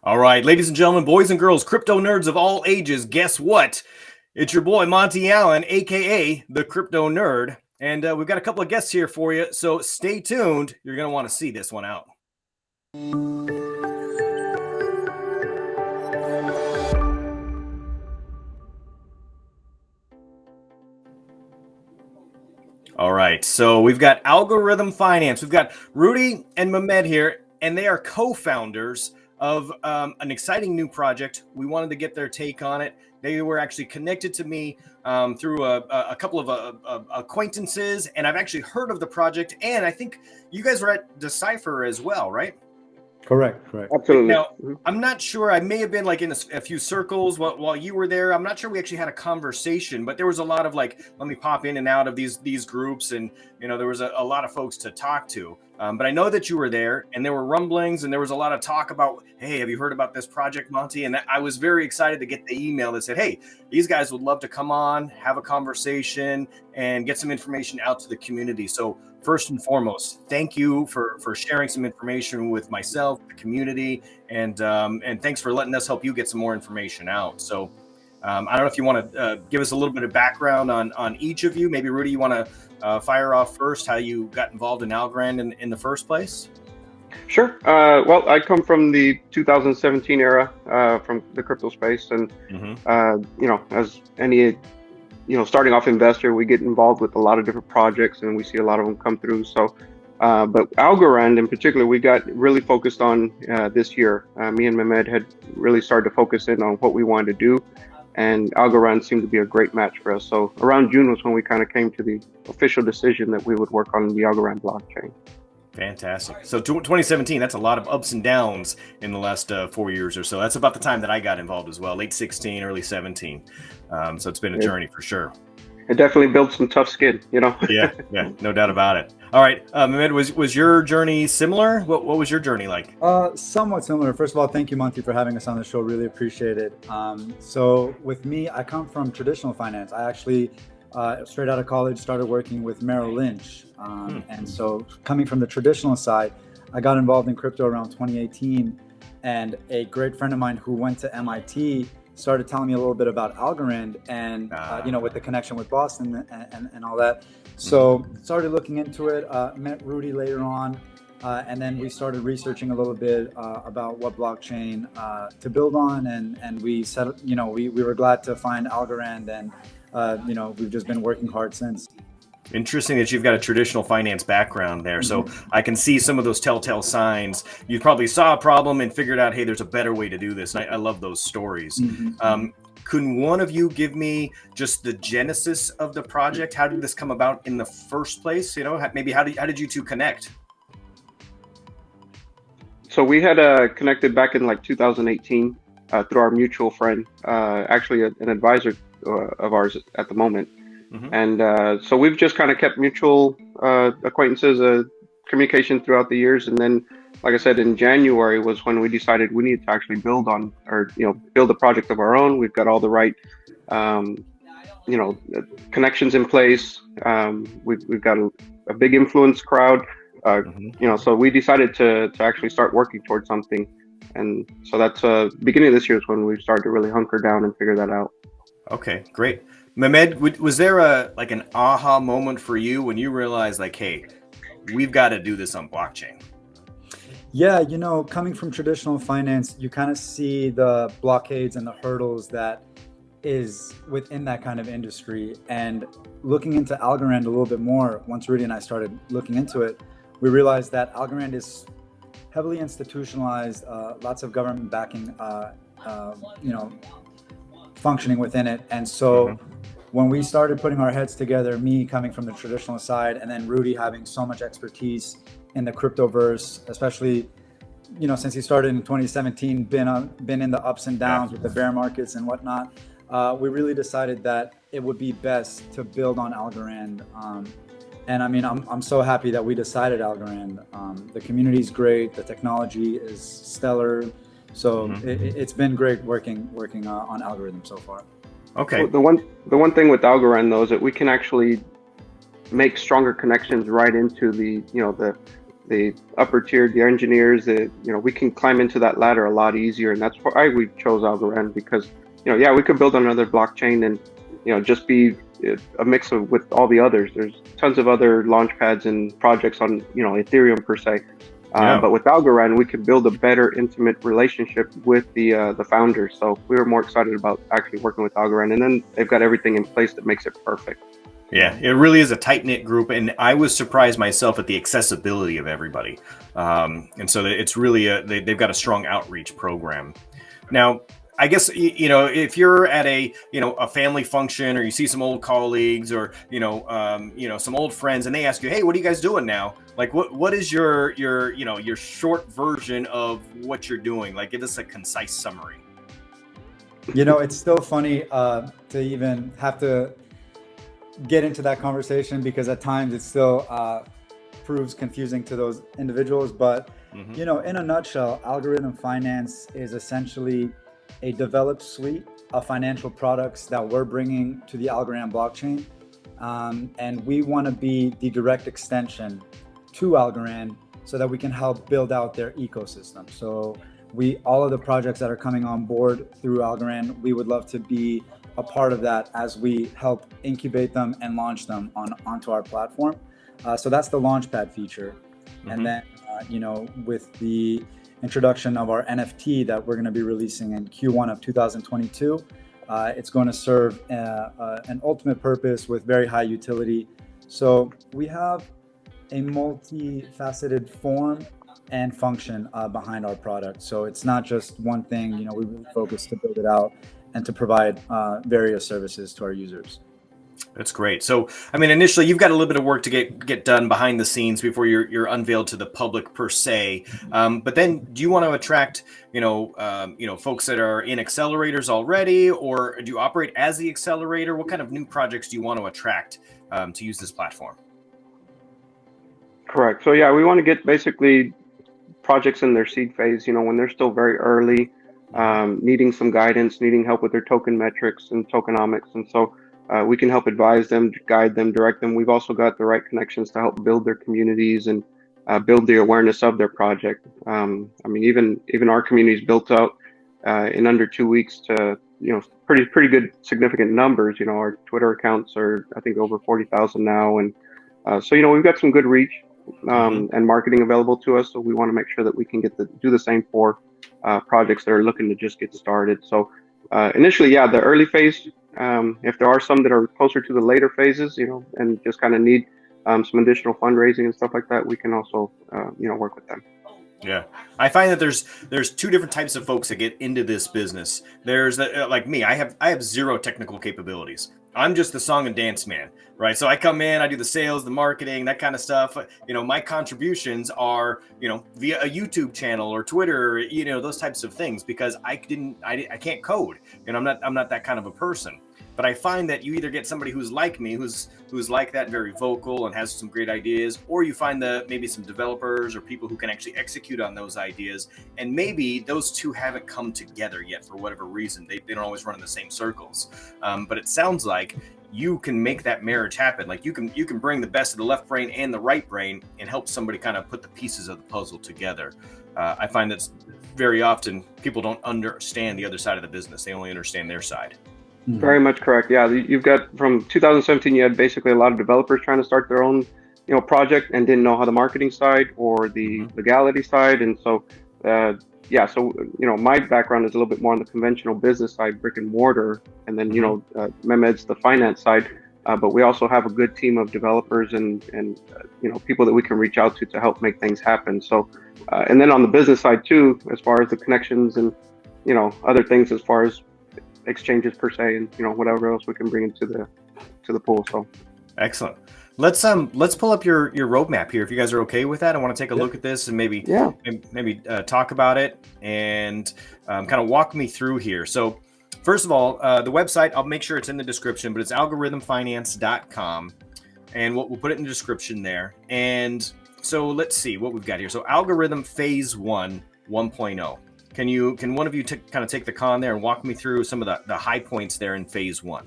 All right, ladies and gentlemen, boys and girls, crypto nerds of all ages, guess what? It's your boy, Monty Allen, aka the Crypto Nerd. And we've got a couple of guests here for you, so stay tuned. You're going to want to see this one out. All right, so we've got Algorithm Finance. We've got Rudy and Mehmed here, and they are co-founders of an exciting new project. We wanted to get their take on it. They were actually connected to me through a couple of acquaintances, and I've actually heard of the project, and I think you guys were at Decipher as well, right? Correct. Absolutely. Now, I'm not sure. I may have been like in a few circles while you were there. I'm not sure we actually had a conversation, but there was a lot of like, let me pop in and out of these groups, and there was a lot of folks to talk to. But I know that you were there, and there were rumblings, and there was a lot of talk about, hey, have you heard about this project, Monty? And I was very excited to get the email that said, hey, these guys would love to come on, have a conversation, and get some information out to the community. So first and foremost, thank you for sharing some information with myself, the community, and thanks for letting us help you get some more information out. So I don't know if you want to give us a little bit of background on each of you. Maybe Rudy, you want to fire off first how you got involved in Algorand in the first place? Sure. Well, I come from the 2017 era, from the crypto space, and as any starting off investor, we get involved with a lot of different projects, and we see a lot of them come through. So, but Algorand in particular, we got really focused on this year. Me and Mehmed had really started to focus in on what we wanted to do, and Algorand seemed to be a great match for us. So around June was when we kind of came to the official decision that we would work on the Algorand blockchain. Fantastic. So 2017, that's a lot of ups and downs in the last 4 years or so. That's about the time that I got involved as well, late 16, early 17. So it's been a journey for sure. It definitely built some tough skin, Yeah, no doubt about it. All right, Mehmed, was your journey similar? What was your journey like? Somewhat similar. First of all, thank you, Monty, for having us on the show. Really appreciate it. So with me, I come from traditional finance. I actually, straight out of college, started working with Merrill Lynch. And so coming from the traditional side, I got involved in crypto around 2018. And a great friend of mine who went to MIT started telling me a little bit about Algorand and, with the connection with Boston and all that. So started looking into it, met Rudy later on. And then we started researching a little bit about what blockchain to build on. And we said, we were glad to find Algorand, and, we've just been working hard since. Interesting that you've got a traditional finance background there. So I can see some of those telltale signs. You probably saw a problem and figured out, hey, there's a better way to do this. And I love those stories. Couldn't one of you give me just the genesis of the project? How did this come about in the first place? Maybe how did you two connect? So we had connected back in like 2018 through our mutual friend, actually an advisor of ours at the moment. And so we've just kind of kept mutual acquaintances, communication throughout the years. And then, like I said, in January was when we decided we needed to actually build a project of our own. We've got all the right, connections in place. We've got a big influence crowd, so we decided to actually start working towards something. And so that's beginning of this year is when we started to really hunker down and figure that out. Okay, great. Mehmed, was there an aha moment for you when you realized hey, we've got to do this on blockchain? Yeah, coming from traditional finance, you kind of see the blockades and the hurdles that is within that kind of industry. And looking into Algorand a little bit more, once Rudy and I started looking into it, we realized that Algorand is heavily institutionalized, lots of government backing, functioning within it. And so when we started putting our heads together, me coming from the traditional side, and then Rudy having so much expertise in the cryptoverse, especially, since he started in 2017, been in the ups and downs with the bear markets and whatnot, we really decided that it would be best to build on Algorand. And I mean, I'm so happy that we decided Algorand. The community's great, the technology is stellar. So it's been great working on Algorithm so far. Okay. Well, the one thing with Algorand though is that we can actually make stronger connections right into the the upper tier, the engineers, we can climb into that ladder a lot easier. And that's why we chose Algorand, because, yeah, we could build another blockchain and, just be a mix of with all the others. There's tons of other launch pads and projects on, Ethereum per se. But with Algorand, we could build a better, intimate relationship with the founders. So we were more excited about actually working with Algorand, and then they've got everything in place that makes it perfect. Yeah, it really is a tight-knit group, and I was surprised myself at the accessibility of everybody. And so it's really they've got a strong outreach program. Now, I guess, if you're at a family function, or you see some old colleagues, or some old friends, and they ask you, "Hey, what are you guys doing now?" Like, what is your short version of what you're doing? Like, give us a concise summary. It's still funny to even have to get into that conversation, because at times it still proves confusing to those individuals. But in a nutshell, algorithm finance is essentially a developed suite of financial products that we're bringing to the Algorand blockchain, and we want to be the direct extension to Algorand so that we can help build out their ecosystem. So all of the projects that are coming on board through Algorand, we would love to be a part of that as we help incubate them and launch them onto our platform. So that's the Launchpad feature. And then, with the introduction of our NFT that we're going to be releasing in Q1 of 2022, it's going to serve an ultimate purpose with very high utility. So we have a multifaceted form and function behind our product. So it's not just one thing. We really focus to build it out and to provide various services to our users. That's great. So, I mean, initially, you've got a little bit of work to get done behind the scenes before you're unveiled to the public per se. But then, do you want to attract, folks that are in accelerators already, or do you operate as the accelerator? What kind of new projects do you want to attract to use this platform? Correct. So yeah, we want to get basically projects in their seed phase, when they're still very early, needing some guidance, needing help with their token metrics and tokenomics. And so we can help advise them, guide them, direct them. We've also got the right connections to help build their communities and build the awareness of their project. I mean, even our community's built out in under 2 weeks to, pretty good, significant numbers. Our Twitter accounts are, I think, over 40,000 now. And so, we've got some good reach and marketing available to us. So we want to make sure that we can do the same for projects that are looking to just get started. So initially, yeah, the early phase, if there are some that are closer to the later phases, and just kind of need some additional fundraising and stuff like that, we can also, work with them. Yeah, I find that there's two different types of folks that get into this business. There's like me, I have zero technical capabilities. I'm just the song and dance man, right? So I come in, I do the sales, the marketing, that kind of stuff. My contributions are, via a YouTube channel or Twitter, those types of things, because I can't code, and I'm not that kind of a person. But I find that you either get somebody who's like me, who's like that, very vocal and has some great ideas, or you find maybe some developers or people who can actually execute on those ideas. And maybe those two haven't come together yet for whatever reason. They don't always run in the same circles. But it sounds like you can make that marriage happen. Like you can bring the best of the left brain and the right brain and help somebody kind of put the pieces of the puzzle together. I find that very often people don't understand the other side of the business. They only understand their side. Very much correct. Yeah, you've got from 2017, you had basically a lot of developers trying to start their own, project and didn't know how the marketing side or the legality side. And so, my background is a little bit more on the conventional business side, brick and mortar, and then, Mehmet's the finance side. But we also have a good team of developers and people that we can reach out to help make things happen. So, and then on the business side too, as far as the connections and, other things as far as exchanges per se, and whatever else we can bring into the pool. So excellent. Let's pull up your roadmap here, if you guys are okay with that. I want to take a look at this and maybe talk about it and kind of walk me through here. So first of all, the website, I'll make sure it's in the description, but it's algorithmfinance.com, and we'll put it in the description there. And so let's see what we've got here. So algorithm phase 1 1.0. Can one of you kind of take the con there and walk me through some of the high points there in phase 1?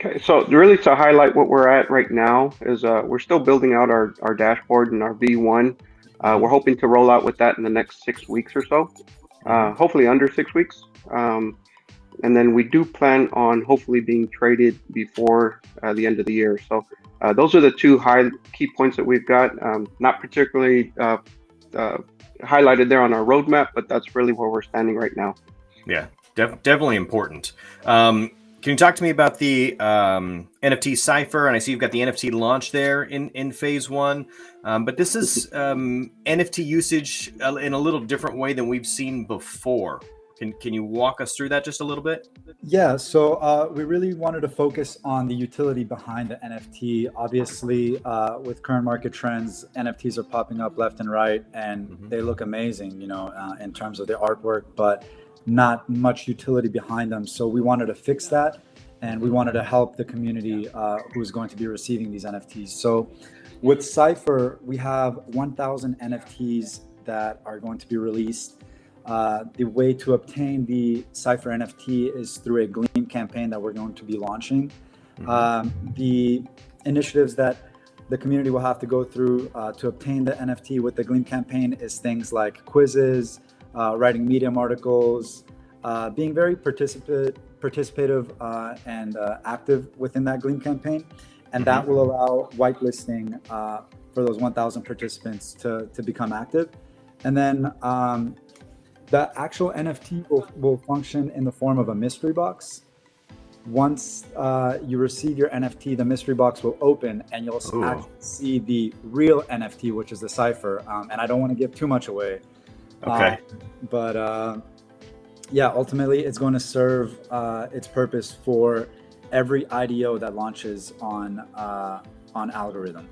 Okay, so really to highlight what we're at right now is we're still building out our dashboard and our V1. We're Hmm. hoping to roll out with that in the next 6 weeks or so, Hmm. hopefully under 6 weeks. And then we do plan on hopefully being traded before the end of the year. So those are the two high key points that we've got. Not particularly uh, highlighted there on our roadmap, but that's really where we're standing right now. Yeah, definitely important. Can you talk to me about the NFT Cipher? And I see you've got the NFT launch there in phase one. But this is NFT usage in a little different way than we've seen before. Can you walk us through that just a little bit? Yeah, so we really wanted to focus on the utility behind the NFT. Obviously, with current market trends, NFTs are popping up left and right, and they look amazing, in terms of the artwork, but not much utility behind them. So we wanted to fix that, and we wanted to help the community who's going to be receiving these NFTs. So with Cypher, we have 1,000 NFTs that are going to be released. The way to obtain the Cypher NFT is through a Gleam campaign that we're going to be launching. The initiatives that the community will have to go through to obtain the NFT with the Gleam campaign is things like quizzes, writing Medium articles, being very participative and active within that Gleam campaign. And that will allow whitelisting for those 1,000 participants to become active. And then the actual NFT will function in the form of a mystery box. Once you receive your NFT, the mystery box will open and you'll actually see the real NFT, which is the Cypher. And I don't want to give too much away. Okay. But yeah, ultimately it's going to serve its purpose for every IDO that launches on Algorithm.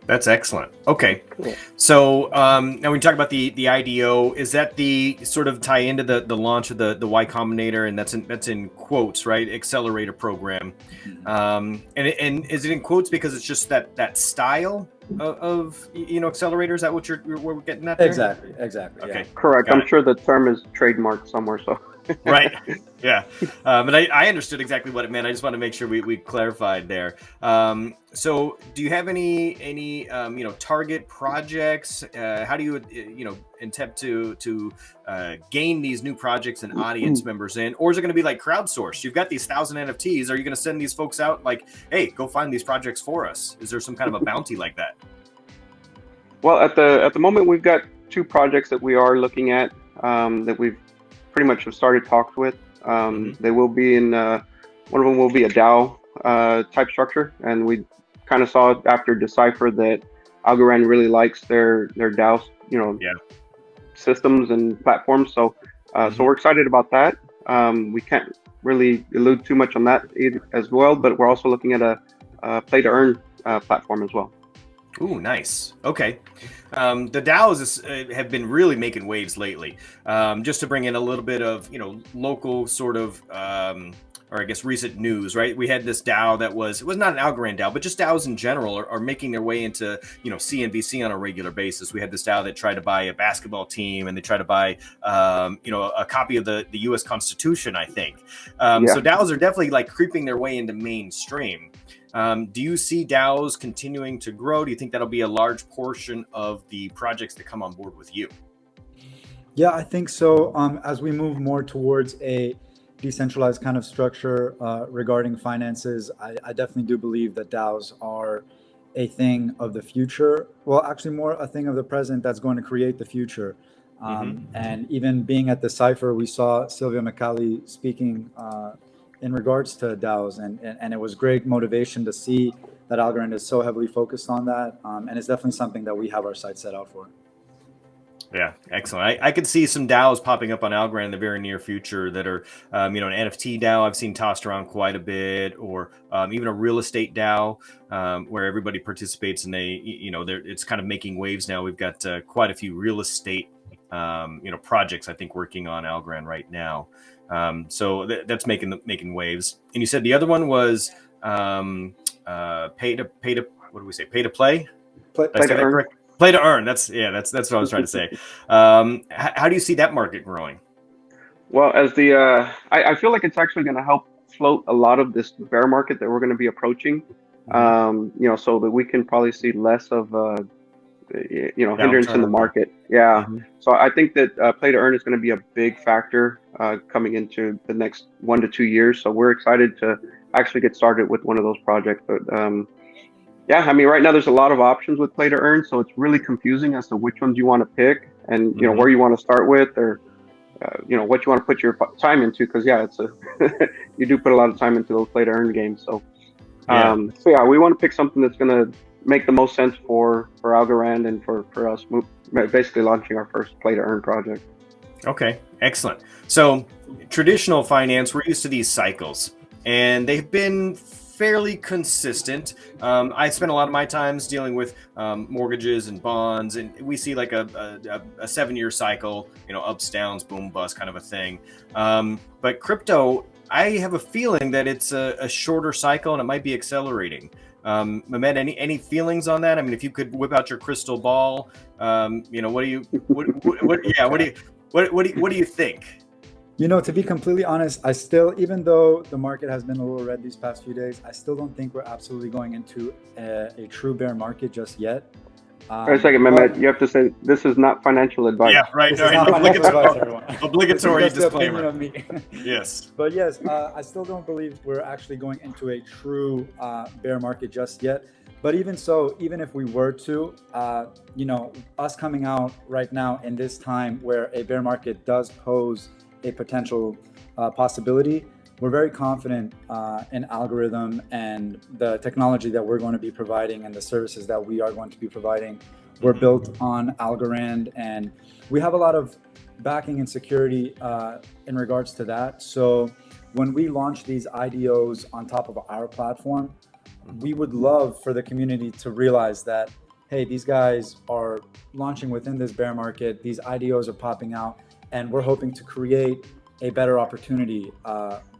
That's excellent. Okay. Cool. So now when we talk about the IDO, is that the sort of tie into the launch of the Y Combinator, and that's in quotes, right? Accelerator program. And is it in quotes because it's just that style of accelerator? Is that what we're getting at there? Exactly. Okay. Yeah. Correct. Got I'm it. sure the term is trademarked somewhere. So. Right. Yeah. But I understood exactly what it meant. I just want to make sure we clarified there. So do you have any target projects? How do you attempt to gain these new projects and audience members in? Or is it going to be like crowdsourced? You've got these 1,000 NFTs. Are you going to send these folks out like, hey, go find these projects for us? Is there some kind of a bounty like that? Well, at the moment, we've got 2 projects that we are looking at that we've pretty much have started talks with. They will be in one of them will be a DAO type structure, and we kind of saw after Decipher that Algorand really likes their DAO systems and platforms. So so we're excited about that. We can't really allude too much on that as well, but we're also looking at a play to earn platform as well. Ooh, nice. Okay. The DAOs have been really making waves lately. Just to bring in a little bit of, local sort of, or I guess recent news, right? We had this DAO it was not an Algorand DAO, but just DAOs in general are making their way into, CNBC on a regular basis. We had this DAO that tried to buy a basketball team, and they tried to buy, a copy of the U.S. Constitution, I think. So DAOs are definitely like creeping their way into mainstream. Do you see DAOs continuing to grow? Do you think that'll be a large portion of the projects that come on board with you? Yeah, I think so. As we move more towards a decentralized kind of structure regarding finances, I definitely do believe that DAOs are a thing of the future. Well, actually more a thing of the present that's going to create the future. And even being at the Cypher, we saw Sylvia McCallie speaking in regards to DAOs, and it was great motivation to see that Algorand is so heavily focused on that, and it's definitely something that we have our sights set out for. Yeah, excellent. I could see some DAOs popping up on Algorand in the very near future that are, an NFT DAO I've seen tossed around quite a bit, or even a real estate DAO where everybody participates and it's kind of making waves now. We've got quite a few real estate, projects I think working on Algorand right now. So that's making waves. And you said the other one was pay to what do we say? Pay to play? Play to earn. Correct? Play to earn. That's what I was trying to say. How do you see that market growing? Well, as I feel like it's actually going to help float a lot of this bear market that we're going to be approaching, so that we can probably see less of hindrance in the market. Yeah. So I think that play to earn is going to be a big factor coming into the next 1 to 2 years. So we're excited to actually get started with one of those projects. But yeah, I mean, right now there's a lot of options with play to earn, so it's really confusing as to which ones you want to pick and where you want to start with, or what you want to put your time into, because it's you do put a lot of time into those play to earn games. So we want to pick something that's going to make the most sense for Algorand and for us basically launching our first play to earn project. Okay, excellent. So traditional finance, we're used to these cycles, and they've been fairly consistent. I spend a lot of my times dealing with mortgages and bonds, and we see like a 7-year cycle, ups, downs, boom, bust kind of a thing. But crypto, I have a feeling that it's a shorter cycle and it might be accelerating. Mehmet, any feelings on that? I mean, if you could whip out your crystal ball, what do you think? To be completely honest, I still, even though the market has been a little red these past few days, I still don't think we're absolutely going into a true bear market just yet. Wait a second, Mehmet. You have to say this is not financial advice. Yeah, right. This is not financial advice, everyone. Obligatory this is just disclaimer. The opinion of me. Yes. But yes, I still don't believe we're actually going into a true bear market just yet. But even so, even if we were to, us coming out right now in this time where a bear market does pose a potential possibility, we're very confident in algorithm and the technology that we're going to be providing and the services that we are going to be providing. We're built on Algorand, and we have a lot of backing and security in regards to that. So when we launch these IDOs on top of our platform, we would love for the community to realize that, hey, these guys are launching within this bear market, these IDOs are popping out, and we're hoping to create a better opportunity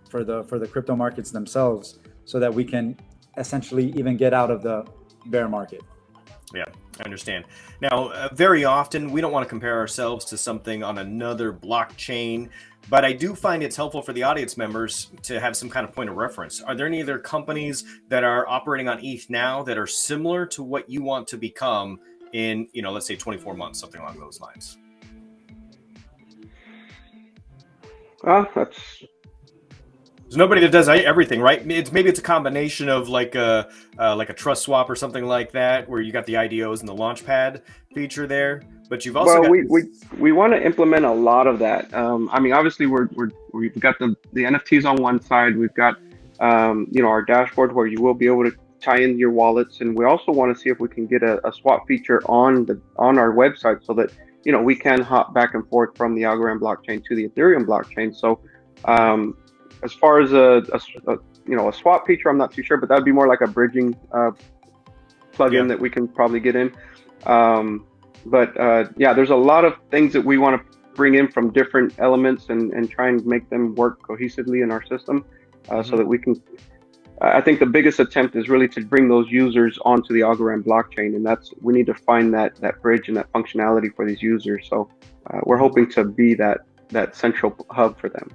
for the crypto markets themselves, so that we can essentially even get out of the bear market. Yeah, I understand. Now, very often we don't want to compare ourselves to something on another blockchain, but I do find it's helpful for the audience members to have some kind of point of reference. Are there any other companies that are operating on ETH now that are similar to what you want to become in, let's say 24 months, something along those lines? Well, there's nobody that does everything, right? Maybe it's a combination of like a trust swap or something like that, where you got the IDOs and the launchpad feature there. But you've also we want to implement a lot of that. I mean, obviously we've got the NFTs on one side. We've got our dashboard where you will be able to tie in your wallets, and we also want to see if we can get a swap feature on our website, so that we can hop back and forth from the Algorand blockchain to the Ethereum blockchain. So as far as a swap feature, I'm not too sure, but that'd be more like a bridging plugin that we can probably get in. There's a lot of things that we want to bring in from different elements and try and make them work cohesively in our system, so that we can. I think the biggest attempt is really to bring those users onto the Algorand blockchain, and we need to find that bridge and that functionality for these users. So we're hoping to be that central hub for them.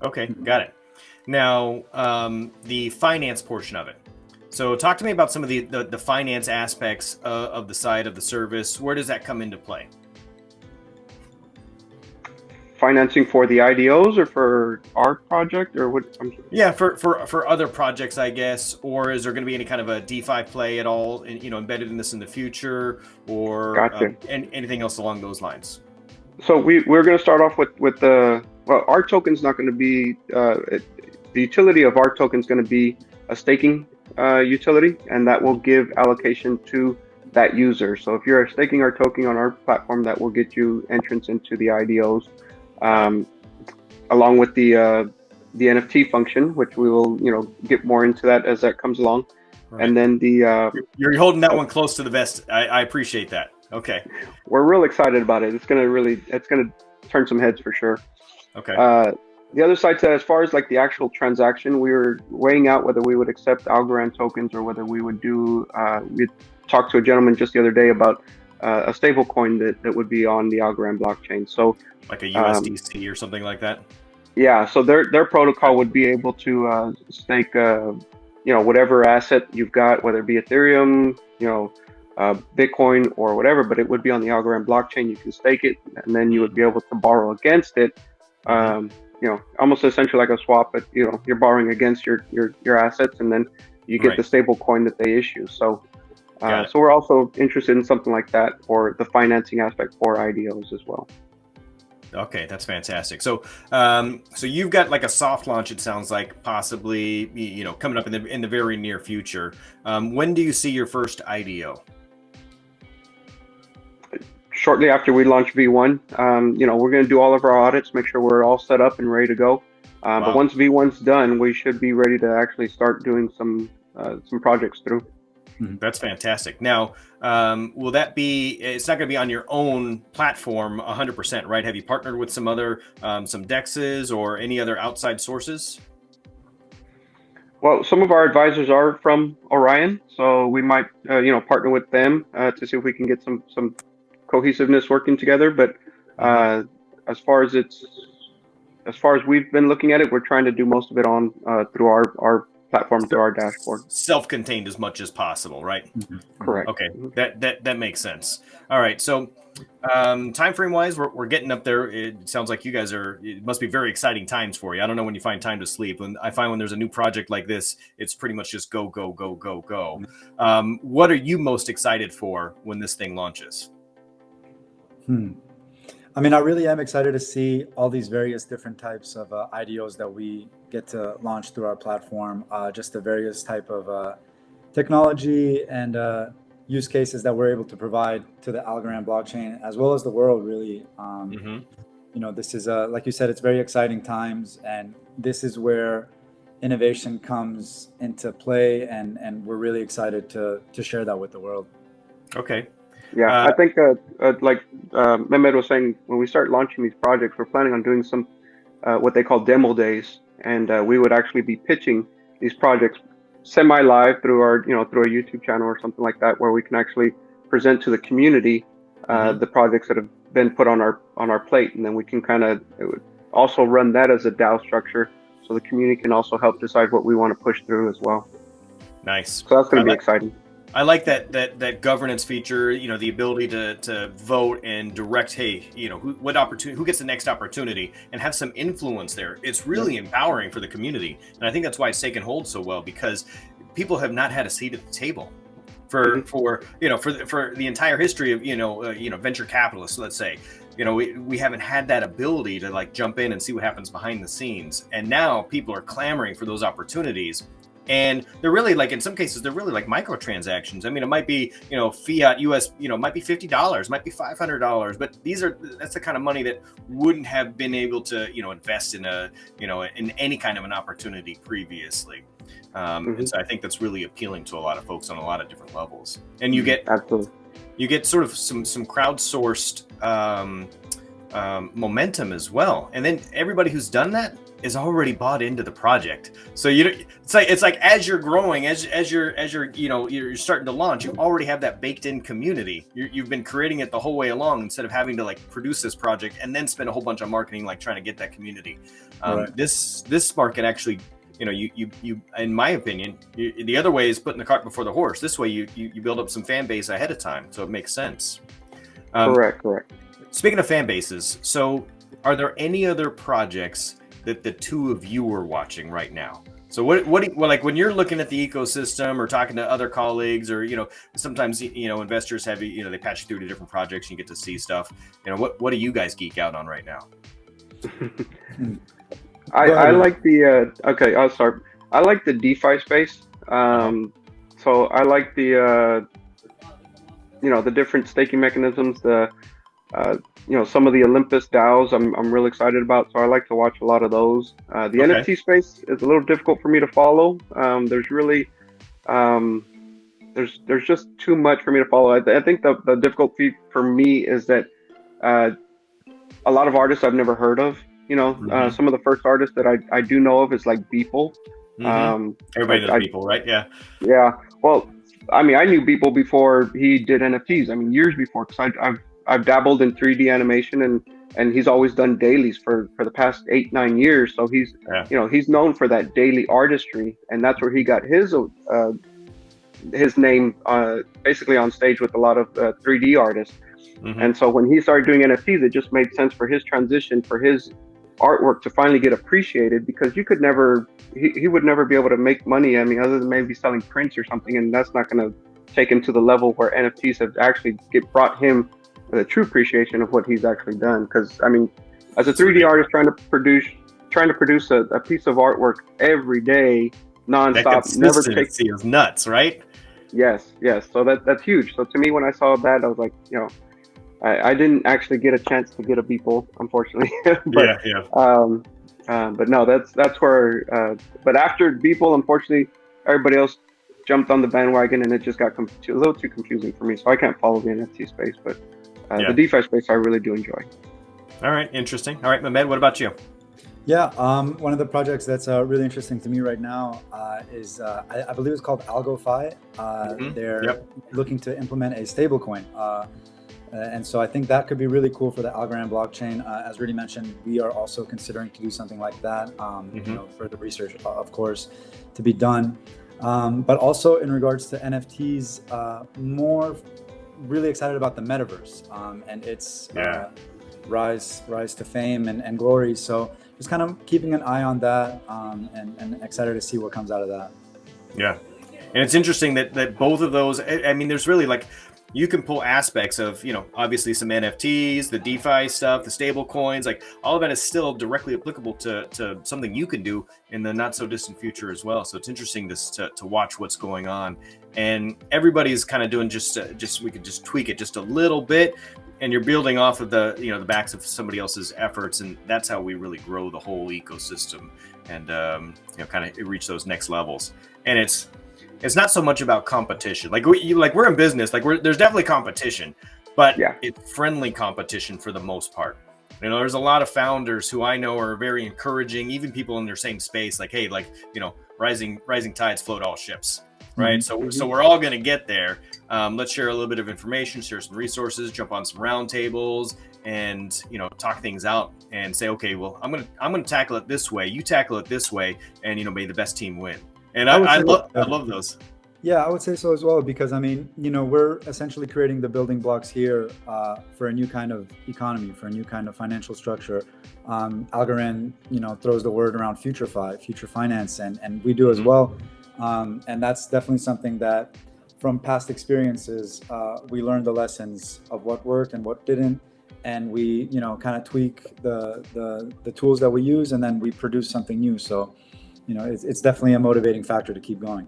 Okay, got it. Now, the finance portion of it. So talk to me about some of the finance aspects of the side of the service. Where does that come into play? Financing for the IDOs or for our project, or what? Yeah, for other projects, I guess. Or is there going to be any kind of a DeFi play at all, embedded in this in the future, or anything else along those lines? So we're going to start off with our token's not going to be the utility of our token is going to be a staking utility, and that will give allocation to that user. So if you're staking our token on our platform, that will get you entrance into the IDOs. Along with the NFT function, which we will, get more into that as that comes along. Right. And then you're holding that one close to the vest. I appreciate that. Okay. We're real excited about it. It's gonna turn some heads for sure. Okay. The other side said, as far as like the actual transaction, we were weighing out whether we would accept Algorand tokens or whether we would do. We talked to a gentleman just the other day about a stable coin that would be on the Algorand blockchain. So like a USDC or something like that. Yeah, so their protocol would be able to stake, whatever asset you've got, whether it be Ethereum, Bitcoin or whatever, but it would be on the Algorand blockchain. You can stake it, and then you would be able to borrow against it. Mhm. Almost essentially like a swap, but you're borrowing against your assets, and then you get Right. the stable coin that they issue. So, Got it. so we're also interested in something like that for the financing aspect for IDOs as well. Okay, that's fantastic. So, so you've got like a soft launch. It sounds like possibly, coming up in the very near future. When do you see your first IDO? Shortly after we launch V1, we're going to do all of our audits, make sure we're all set up and ready to go. But Wow. once V1's done, we should be ready to actually start doing some projects through. That's fantastic. Now, will that be? It's not going to be on your own platform 100%, right? Have you partnered with some other some dexes or any other outside sources? Well, some of our advisors are from Orion, so we might, partner with them to see if we can get some cohesiveness working together. But Mhm. uh, as far as we've been looking at it, we're trying to do most of it on through our platform, through our dashboard. Self-contained as much as possible, right? Correct. Okay, that makes sense. All right, so time frame wise, we're getting up there. It sounds like you guys it must be very exciting times for you. I don't know when you find time to sleep. When I find when there's a new project like this, it's pretty much just go, go, go, go, go. What are you most excited for when this thing launches? I mean, I really am excited to see all these various different types of IDOs that we get to launch through our platform, just the various type of technology and use cases that we're able to provide to the Algorand blockchain, as well as the world, really. This is, like you said, it's very exciting times, and this is where innovation comes into play, and we're really excited to share that with the world. Okay. Yeah, I think like Mehmet was saying, when we start launching these projects, we're planning on doing some what they call demo days, and we would actually be pitching these projects semi-live through our through a YouTube channel or something like that, where we can actually present to the community the projects that have been put on our plate, and then we can kind of also run that as a DAO structure, so the community can also help decide what we want to push through as well. Nice. So that's going to be exciting. I like that governance feature, the ability to vote and direct, hey, who gets the next opportunity and have some influence there. It's really empowering for the community. And I think that's why it's taken hold so well, because people have not had a seat at the table for the entire history of, venture capitalists, let's say. We haven't had that ability to like jump in and see what happens behind the scenes. And now people are clamoring for those opportunities. And they're really like, in some cases, they're really like microtransactions. I mean, it might be, fiat US, it might be $50, might be $500, but that's the kind of money that wouldn't have been able to, invest in in any kind of an opportunity previously. And so I think that's really appealing to a lot of folks on a lot of different levels. And you get sort of some crowdsourced momentum as well. And then everybody who's done that is already bought into the project. So it's like as you're growing, as you're you're starting to launch, you already have that baked in community. You've been creating it the whole way along, instead of having to like produce this project and then spend a whole bunch of marketing like trying to get that community. Right. This market actually, you in my opinion, the other way is putting the cart before the horse. This way you build up some fan base ahead of time, so it makes sense. Correct. Speaking of fan bases, so are there any other projects that the two of you are watching right now? So what like when you're looking at the ecosystem or talking to other colleagues, or sometimes investors have they patch you through to different projects and you get to see stuff. What do you guys geek out on right now? I like the okay, I'll start. I like the DeFi space. So I like the the different staking mechanisms, some of the Olympus DAOs I'm really excited about, so I like to watch a lot of those. The NFT space is a little difficult for me to follow. There's really there's just too much for me to follow. I think the difficulty for me is that a lot of artists I've never heard of. Some of the first artists that I do know of is like Beeple. Everybody knows Beeple, right? Yeah. Yeah. Well, I mean, I knew Beeple before he did NFTs. I mean, years before, because I've dabbled in 3D animation, and and he's always done dailies for the past 8-9 years. So he's he's known for that daily artistry, and that's where he got his name basically on stage with a lot of 3D artists. And so when he started doing NFTs, it just made sense for his transition, for his artwork to finally get appreciated, because you could never, he would never be able to make money. I mean, other than maybe selling prints or something, and that's not going to take him to the level where NFTs have actually brought him the true appreciation of what he's actually done. Because I mean, as a 3D artist trying to produce a piece of artwork every day, nonstop, never take is nuts, right? Yes. So that's huge. So to me, when I saw that, I was like, I didn't actually get a chance to get a Beeple, unfortunately. But but no, that's where. But after Beeple, unfortunately, everybody else jumped on the bandwagon, and it just got a little too confusing for me. So I can't follow the NFT space, but the DeFi space I really do enjoy. All right, interesting. All right, Mehmed, what about you? Yeah, one of the projects that's really interesting to me right now is I believe it's called Algo. They're looking to implement a stablecoin. And so I think that could be really cool for the Algorand blockchain. As Rudy mentioned, we are also considering to do something like that. Further research, of course, to be done. But also in regards to NFTs, more really excited about the metaverse and its rise to fame and glory. So just kind of keeping an eye on that and excited to see what comes out of that. Yeah. And it's interesting that both of those, I mean, there's really like, you can pull aspects of, obviously some NFTs, the DeFi stuff, the stable coins, like all of that is still directly applicable to something you can do in the not so distant future as well. So it's interesting to watch what's going on, and everybody's kind of doing just we could just tweak it just a little bit, and you're building off of the the backs of somebody else's efforts, and that's how we really grow the whole ecosystem and kind of reach those next levels. And it's not so much about competition. Like we're in business. Like there's definitely competition, but it's friendly competition for the most part. There's a lot of founders who I know are very encouraging, even people in their same space. Like, hey, rising tides float all ships, right? So we're all going to get there. Let's share a little bit of information, share some resources, jump on some roundtables, and talk things out and say, okay, well, I'm gonna tackle it this way. You tackle it this way, and may the best team win. And I love those. Yeah, I would say so as well, because I mean, we're essentially creating the building blocks here for a new kind of economy, for a new kind of financial structure. Algorand, throws the word around future finance, and we do as well. And that's definitely something that, from past experiences, we learned the lessons of what worked and what didn't, and we, kind of tweak the tools that we use, and then we produce something new. So, it's definitely a motivating factor to keep going.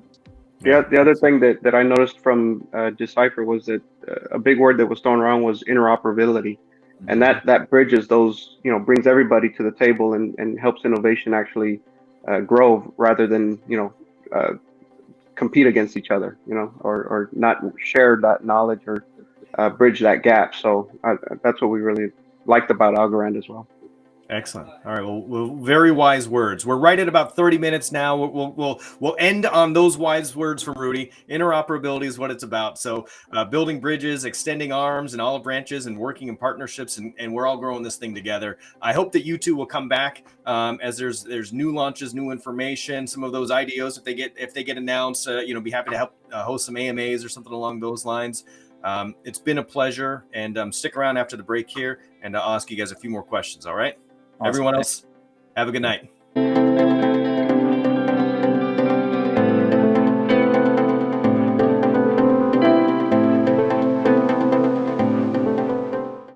Yeah, the other thing that I noticed from Decipher was that a big word that was thrown around was interoperability, and that bridges those, brings everybody to the table and helps innovation actually grow rather than compete against each other, or not share that knowledge or bridge that gap. So that's what we really liked about Algorand as well. Excellent. All right. Well, very wise words. We're right at about 30 minutes now. We'll end on those wise words from Rudy. Interoperability is what it's about. So building bridges, extending arms and olive branches, and working in partnerships, and we're all growing this thing together. I hope that you two will come back as there's new launches, new information, some of those IDOs if they get announced. Be happy to help host some AMAs or something along those lines. It's been a pleasure, and stick around after the break here, and I'll ask you guys a few more questions. All right. Awesome. Everyone else, have a good night.